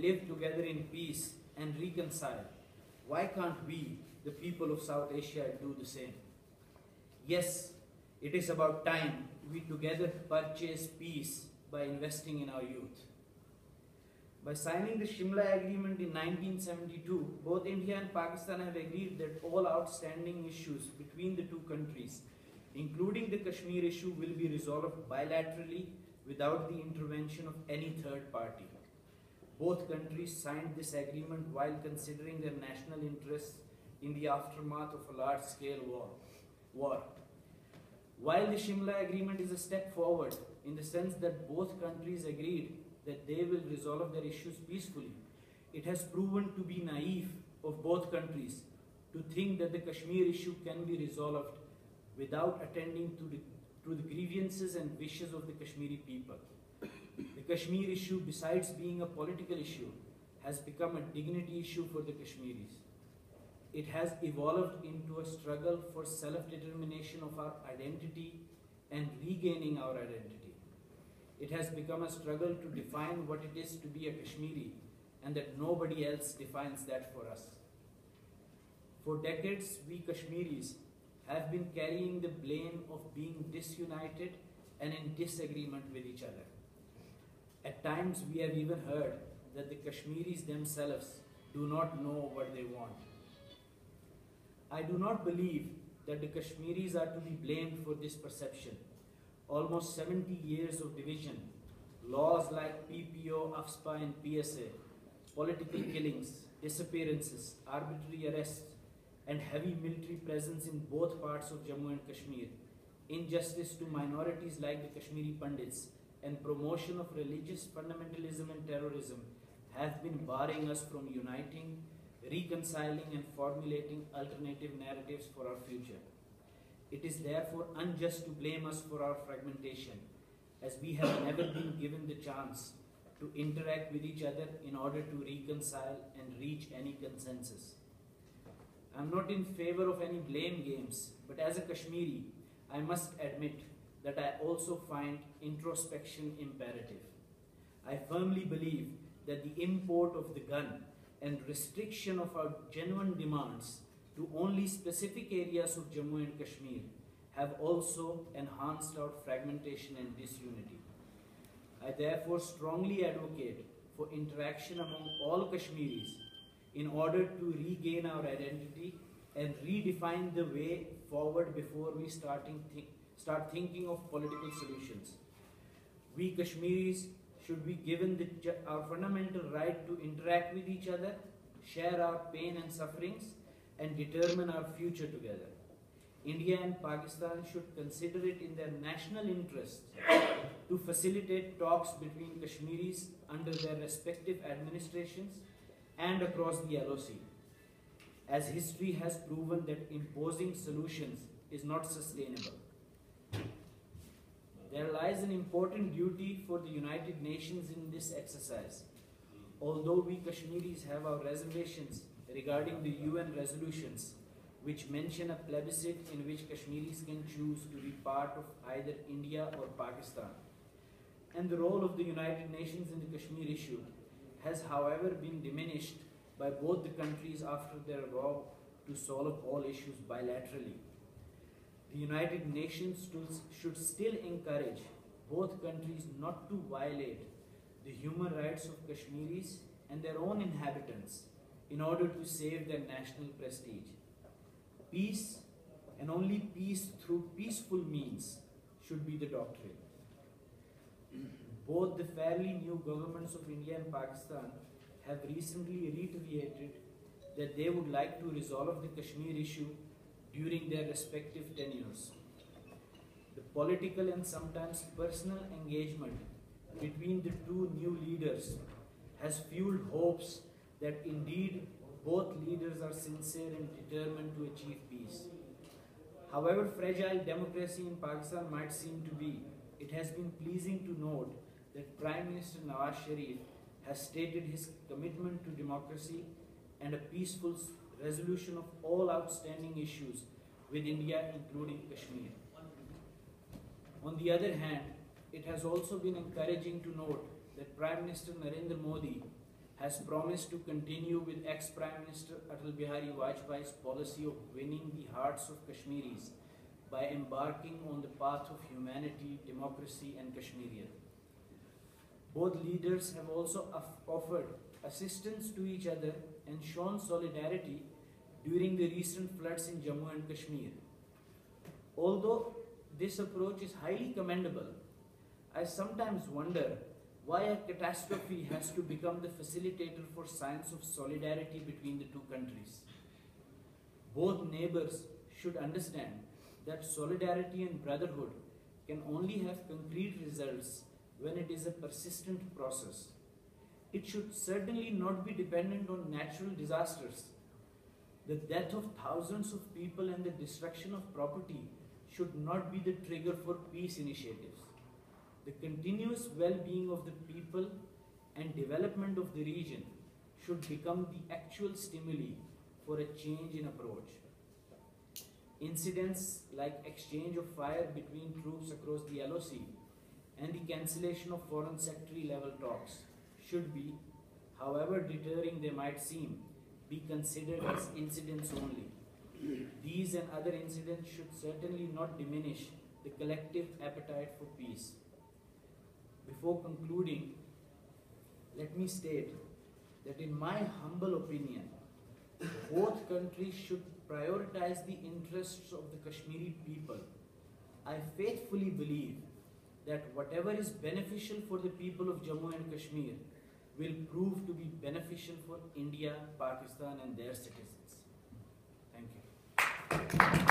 live together in peace and reconcile, why can't we, the people of South Asia, do the same? Yes, it is about time we together purchase peace by investing in our youth. By signing the Shimla Agreement in 1972, both India and Pakistan have agreed that all outstanding issues between the two countries, including the Kashmir issue, will be resolved bilaterally without the intervention of any third party. Both countries signed this agreement while considering their national interests in the aftermath of a large-scale war. While the Shimla Agreement is a step forward in the sense that both countries agreed that they will resolve their issues peacefully, it has proven to be naive of both countries to think that the Kashmir issue can be resolved without attending to the grievances and wishes of the Kashmiri people. The Kashmir issue, besides being a political issue, has become a dignity issue for the Kashmiris. It has evolved into a struggle for self-determination of our identity and regaining our identity. It has become a struggle to define what it is to be a Kashmiri, and that nobody else defines that for us. For decades, we Kashmiris have been carrying the blame of being disunited and in disagreement with each other. At times, we have even heard that the Kashmiris themselves do not know what they want. I do not believe that the Kashmiris are to be blamed for this perception. Almost 70 years of division, laws like PPO, AFSPA and PSA, political killings, disappearances, arbitrary arrests, and heavy military presence in both parts of Jammu and Kashmir, injustice to minorities like the Kashmiri Pandits, and promotion of religious fundamentalism and terrorism have been barring us from uniting, reconciling and formulating alternative narratives for our future. It is therefore unjust to blame us for our fragmentation, as we have never been given the chance to interact with each other in order to reconcile and reach any consensus. I am not in favor of any blame games, but as a Kashmiri, I must admit that I also find introspection imperative. I firmly believe that the import of the gun and restriction of our genuine demands to only specific areas of Jammu and Kashmir have also enhanced our fragmentation and disunity. I therefore strongly advocate for interaction among all Kashmiris in order to regain our identity and redefine the way forward before we start thinking of political solutions. We Kashmiris should be given our fundamental right to interact with each other, share our pain and sufferings, and determine our future together. India and Pakistan should consider it in their national interest to facilitate talks between Kashmiris under their respective administrations and across the LOC, as history has proven that imposing solutions is not sustainable. There lies an important duty for the United Nations in this exercise. Although we Kashmiris have our reservations regarding the UN resolutions, which mention a plebiscite in which Kashmiris can choose to be part of either India or Pakistan, and the role of the United Nations in the Kashmir issue has, however, been diminished by both the countries after their vow to solve all issues bilaterally. The United Nations should still encourage both countries not to violate the human rights of Kashmiris and their own inhabitants in order to save their national prestige. Peace, and only peace through peaceful means, should be the doctrine. Both the fairly new governments of India and Pakistan have recently reiterated that they would like to resolve the Kashmir issue during their respective tenures. The political and sometimes personal engagement between the two new leaders has fueled hopes that indeed both leaders are sincere and determined to achieve peace. However fragile democracy in Pakistan might seem to be, it has been pleasing to note that Prime Minister Nawaz Sharif has stated his commitment to democracy and a peaceful resolution of all outstanding issues with India, including Kashmir. On the other hand, it has also been encouraging to note that Prime Minister Narendra Modi has promised to continue with ex-Prime Minister Atal Bihari Vajpayee's policy of winning the hearts of Kashmiris by embarking on the path of humanity, democracy and Kashmiriyat. Both leaders have also offered assistance to each other and shown solidarity during the recent floods in Jammu and Kashmir. Although this approach is highly commendable, I sometimes wonder why a catastrophe has to become the facilitator for signs of solidarity between the two countries. Both neighbors should understand that solidarity and brotherhood can only have concrete results when it is a persistent process. It should certainly not be dependent on natural disasters. The death of thousands of people and the destruction of property should not be the trigger for peace initiatives. The continuous well-being of the people and development of the region should become the actual stimuli for a change in approach. Incidents like exchange of fire between troops across the LOC and the cancellation of foreign secretary level talks should be, however deterring they might seem, be considered as incidents only. These and other incidents should certainly not diminish the collective appetite for peace. Before concluding, let me state that in my humble opinion, both countries should prioritize the interests of the Kashmiri people. I faithfully believe that whatever is beneficial for the people of Jammu and Kashmir will prove to be beneficial for India, Pakistan and their citizens. Thank you.